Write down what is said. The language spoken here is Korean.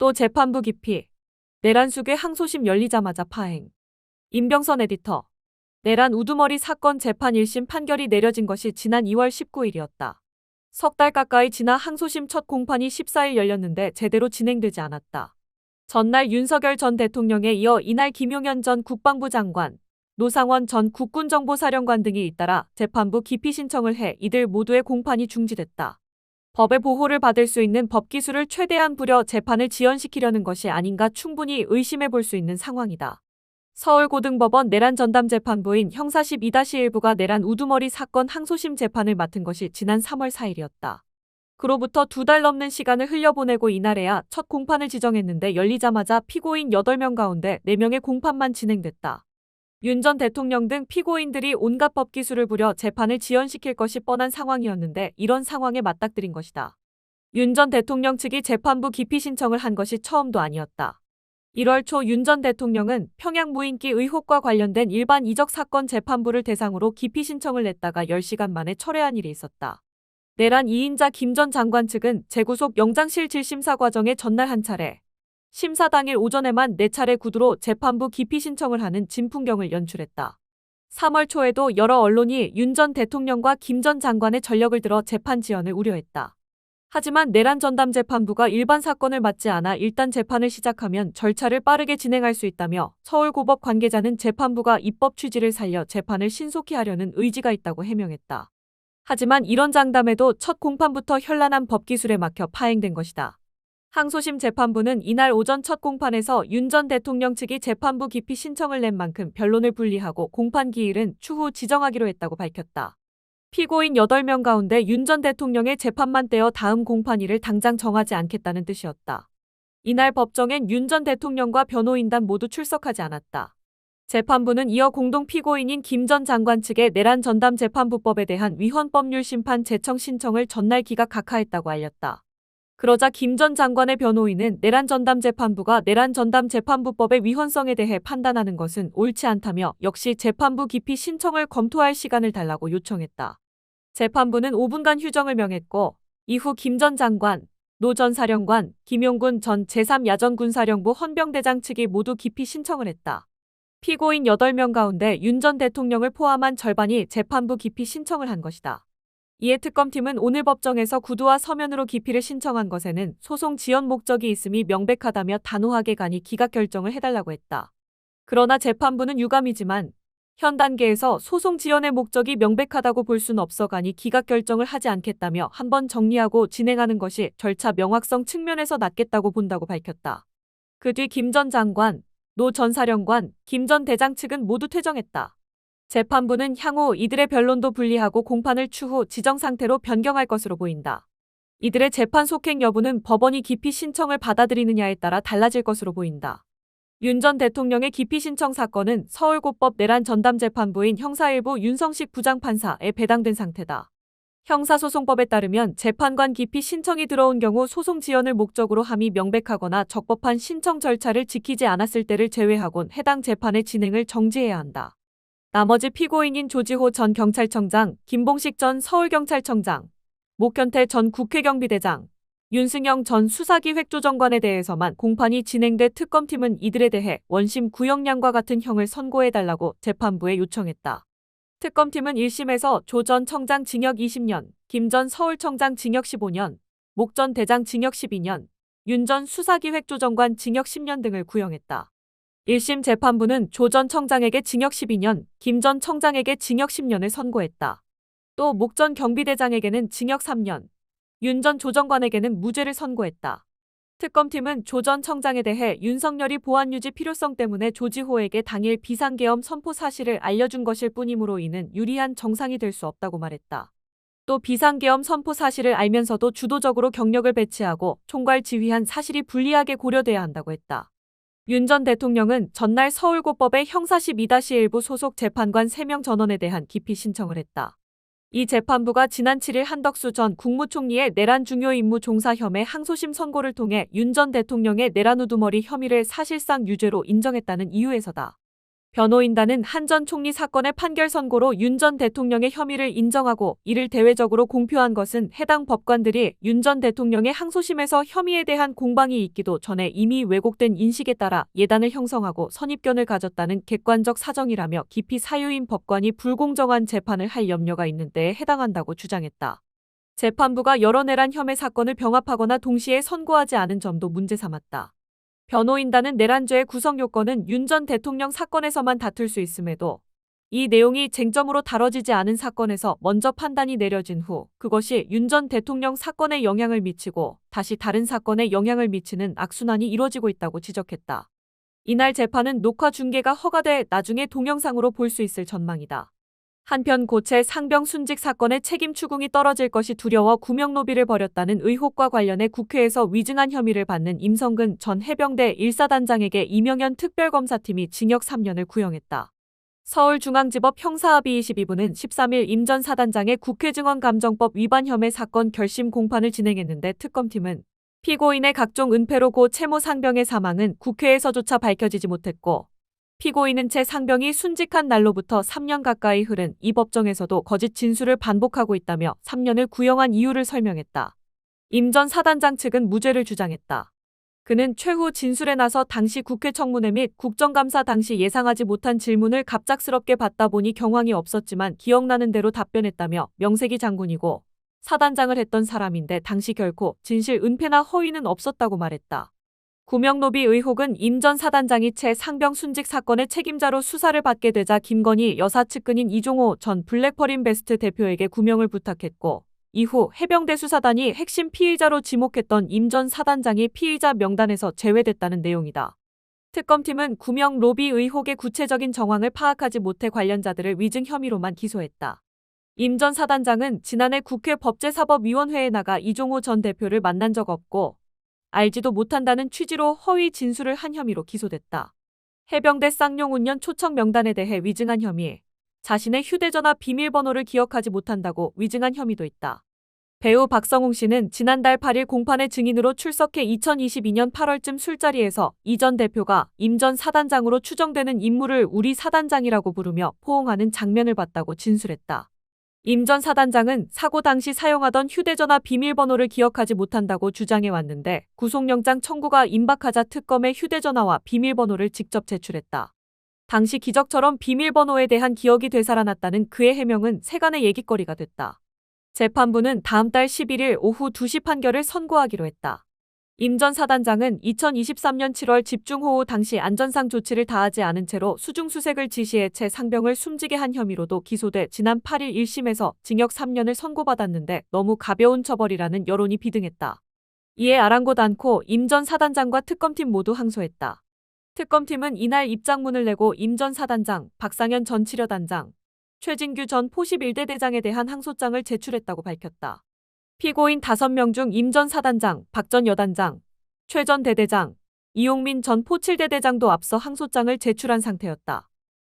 또 재판부 기피. 내란 수괴 항소심 열리자마자 파행. 임병선 에디터. 내란 우두머리 사건 재판 1심 판결이 내려진 것이 지난 2월 19일이었다. 석 달 가까이 지나 항소심 첫 공판이 14일 열렸는데 제대로 진행되지 않았다. 전날 윤석열 전 대통령에 이어 이날 김용현 전 국방부 장관, 노상원 전 국군정보사령관 등이 잇따라 재판부 기피 신청을 해 이들 모두의 공판이 중지됐다. 법의 보호를 받을 수 있는 법기술을 최대한 부려 재판을 지연시키려는 것이 아닌가 충분히 의심해 볼 수 있는 상황이다. 서울고등법원 내란 전담재판부인 형사 12-1부가 내란 우두머리 사건 항소심 재판을 맡은 것이 지난 3월 4일이었다. 그로부터 2달 넘는 시간을 흘려보내고 이날에야 첫 공판을 지정했는데 열리자마자 피고인 8명 가운데 4명의 공판만 진행됐다. 윤 전 대통령 등 피고인들이 온갖 법기술을 부려 재판을 지연시킬 것이 뻔한 상황이었는데 이런 상황에 맞닥뜨린 것이다. 윤 전 대통령 측이 재판부 기피 신청을 한 것이 처음도 아니었다. 1월 초 윤 전 대통령은 평양 무인기 의혹과 관련된 일반 이적 사건 재판부를 대상으로 기피 신청을 냈다가 10시간 만에 철회한 일이 있었다. 내란 2인자 김 전 장관 측은 재구속 영장실 질심사 과정의 전날 한 차례, 심사 당일 오전에만 4차례 구두로 재판부 기피 신청을 하는 진풍경을 연출했다. 3월 초에도 여러 언론이 윤 전 대통령과 김 전 장관의 전력을 들어 재판 지연을 우려했다. 하지만 내란 전담 재판부가 일반 사건을 맡지 않아 일단 재판을 시작하면 절차를 빠르게 진행할 수 있다며 서울고법 관계자는 재판부가 입법 취지를 살려 재판을 신속히 하려는 의지가 있다고 해명했다. 하지만 이런 장담에도 첫 공판부터 현란한 법기술에 막혀 파행된 것이다. 항소심 재판부는 이날 오전 첫 공판에서 윤 전 대통령 측이 재판부 기피 신청을 낸 만큼 변론을 분리하고 공판 기일은 추후 지정하기로 했다고 밝혔다. 피고인 8명 가운데 윤 전 대통령의 재판만 떼어 다음 공판일을 당장 정하지 않겠다는 뜻이었다. 이날 법정엔 윤 전 대통령과 변호인단 모두 출석하지 않았다. 재판부는 이어 공동 피고인인 김 전 장관 측의 내란 전담 재판부법에 대한 위헌 법률 심판 제청 신청을 전날 기각 각하했다고 알렸다. 그러자 김 전 장관의 변호인은 내란 전담 재판부가 내란 전담 재판부법의 위헌성에 대해 판단하는 것은 옳지 않다며 역시 재판부 기피 신청을 검토할 시간을 달라고 요청했다. 재판부는 5분간 휴정을 명했고 이후 김 전 장관, 노 전 사령관, 김용군 전 제3야전군사령부 헌병대장 측이 모두 기피 신청을 했다. 피고인 8명 가운데 윤 전 대통령을 포함한 절반이 재판부 기피 신청을 한 것이다. 이에 특검팀은 오늘 법정에서 구두와 서면으로 기피를 신청한 것에는 소송 지연 목적이 있음이 명백하다며 단호하게 간이 기각 결정을 해달라고 했다. 그러나 재판부는 유감이지만 현 단계에서 소송 지연의 목적이 명백하다고 볼 수는 없어 간이 기각 결정을 하지 않겠다며 한번 정리하고 진행하는 것이 절차 명확성 측면에서 낫겠다고 본다고 밝혔다. 그 뒤 김 전 장관, 노 전 사령관, 김 전 대장 측은 모두 퇴정했다. 재판부는 향후 이들의 변론도 분리하고 공판을 추후 지정 상태로 변경할 것으로 보인다. 이들의 재판 속행 여부는 법원이 기피 신청을 받아들이느냐에 따라 달라질 것으로 보인다. 윤 전 대통령의 기피 신청 사건은 서울고법 내란 전담재판부인 형사1부 윤성식 부장판사에 배당된 상태다. 형사소송법에 따르면 재판관 기피 신청이 들어온 경우 소송 지연을 목적으로 함이 명백하거나 적법한 신청 절차를 지키지 않았을 때를 제외하곤 해당 재판의 진행을 정지해야 한다. 나머지 피고인인 조지호 전 경찰청장, 김봉식 전 서울경찰청장, 목현태 전 국회경비대장, 윤승영 전 수사기획조정관에 대해서만 공판이 진행돼 특검팀은 이들에 대해 원심 구형량과 같은 형을 선고해달라고 재판부에 요청했다. 특검팀은 1심에서 조 전 청장 징역 20년, 김 전 서울청장 징역 15년, 목 전 대장 징역 12년, 윤 전 수사기획조정관 징역 10년 등을 구형했다. 1심 재판부는 조 전 청장에게 징역 12년, 김 전 청장에게 징역 10년을 선고했다. 또 목 전 경비대장에게는 징역 3년, 윤 전 조정관에게는 무죄를 선고했다. 특검팀은 조 전 청장에 대해 윤석열이 보안 유지 필요성 때문에 조지호에게 당일 비상계엄 선포 사실을 알려준 것일 뿐이므로 이는 유리한 정상이 될 수 없다고 말했다. 또 비상계엄 선포 사실을 알면서도 주도적으로 경력을 배치하고 총괄 지휘한 사실이 불리하게 고려돼야 한다고 했다. 윤 전 대통령은 전날 서울고법의 형사 12-1부 소속 재판관 3명 전원에 대한 기피 신청을 했다. 이 재판부가 지난 7일 한덕수 전 국무총리의 내란 중요 임무 종사 혐의 항소심 선고를 통해 윤 전 대통령의 내란 우두머리 혐의를 사실상 유죄로 인정했다는 이유에서다. 변호인단은 한 전 총리 사건의 판결 선고로 윤 전 대통령의 혐의를 인정하고 이를 대외적으로 공표한 것은 해당 법관들이 윤 전 대통령의 항소심에서 혐의에 대한 공방이 있기도 전에 이미 왜곡된 인식에 따라 예단을 형성하고 선입견을 가졌다는 객관적 사정이라며 깊이 사유인 법관이 불공정한 재판을 할 염려가 있는 때에 해당한다고 주장했다. 재판부가 여러 내란 혐의 사건을 병합하거나 동시에 선고하지 않은 점도 문제 삼았다. 변호인단은 내란죄의 구성 요건은 윤 전 대통령 사건에서만 다툴 수 있음에도 이 내용이 쟁점으로 다뤄지지 않은 사건에서 먼저 판단이 내려진 후 그것이 윤 전 대통령 사건에 영향을 미치고 다시 다른 사건에 영향을 미치는 악순환이 이뤄지고 있다고 지적했다. 이날 재판은 녹화 중계가 허가돼 나중에 동영상으로 볼 수 있을 전망이다. 한편 고체 상병 순직 사건의 책임 추궁이 떨어질 것이 두려워 구명로비를 벌였다는 의혹과 관련해 국회에서 위증한 혐의를 받는 임성근 전 해병대 1사단장에게 이명현 특별검사팀이 징역 3년을 구형했다. 서울중앙지법 형사합의 22부는 13일 임 전 사단장의 국회증언감정법 위반 혐의 사건 결심 공판을 진행했는데 특검팀은 피고인의 각종 은폐로 고 채모 상병의 사망은 국회에서조차 밝혀지지 못했고 피고인은 채 상병이 순직한 날로부터 3년 가까이 흐른 이 법정에서도 거짓 진술을 반복하고 있다며 3년을 구형한 이유를 설명했다. 임 전 사단장 측은 무죄를 주장했다. 그는 최후 진술에 나서 당시 국회 청문회 및 국정감사 당시 예상하지 못한 질문을 갑작스럽게 받다 보니 경황이 없었지만 기억나는 대로 답변했다며 명색이 장군이고 사단장을 했던 사람인데 당시 결코 진실 은폐나 허위는 없었다고 말했다. 구명로비 의혹은 임 전 사단장이 채 상병 순직 사건의 책임자로 수사를 받게 되자 김건희 여사 측근인 이종호 전 블랙퍼린베스트 대표에게 구명을 부탁했고 이후 해병대 수사단이 핵심 피의자로 지목했던 임 전 사단장이 피의자 명단에서 제외됐다는 내용이다. 특검팀은 구명 로비 의혹의 구체적인 정황을 파악하지 못해 관련자들을 위증 혐의로만 기소했다. 임 전 사단장은 지난해 국회 법제사법위원회에 나가 이종호 전 대표를 만난 적 없고 알지도 못한다는 취지로 허위 진술을 한 혐의로 기소됐다. 해병대 쌍용운전 초청 명단에 대해 위증한 혐의, 자신의 휴대전화 비밀번호를 기억하지 못한다고 위증한 혐의도 있다. 배우 박성웅 씨는 지난달 8일 공판의 증인으로 출석해 2022년 8월쯤 술자리에서 이 전 대표가 임 전 사단장으로 추정되는 인물을 우리 사단장이라고 부르며 포옹하는 장면을 봤다고 진술했다. 임 전 사단장은 사고 당시 사용하던 휴대전화 비밀번호를 기억하지 못한다고 주장해 왔는데 구속영장 청구가 임박하자 특검의 휴대전화와 비밀번호를 직접 제출했다. 당시 기적처럼 비밀번호에 대한 기억이 되살아났다는 그의 해명은 세간의 얘기거리가 됐다. 재판부는 다음 달 11일 오후 2시 판결을 선고하기로 했다. 임 전 사단장은 2023년 7월 집중호우 당시 안전상 조치를 다하지 않은 채로 수중수색을 지시해 채 상병을 숨지게 한 혐의로도 기소돼 지난 8일 1심에서 징역 3년을 선고받았는데 너무 가벼운 처벌이라는 여론이 비등했다. 이에 아랑곳 않고 임 전 사단장과 특검팀 모두 항소했다. 특검팀은 이날 입장문을 내고 임 전 사단장, 박상현 전 치려단장, 최진규 전 포십 1대 대장에 대한 항소장을 제출했다고 밝혔다. 피고인 5명 중 임 전 사단장, 박 전 여단장, 최 전 대대장, 이용민 전 포 7대 대장도 앞서 항소장을 제출한 상태였다.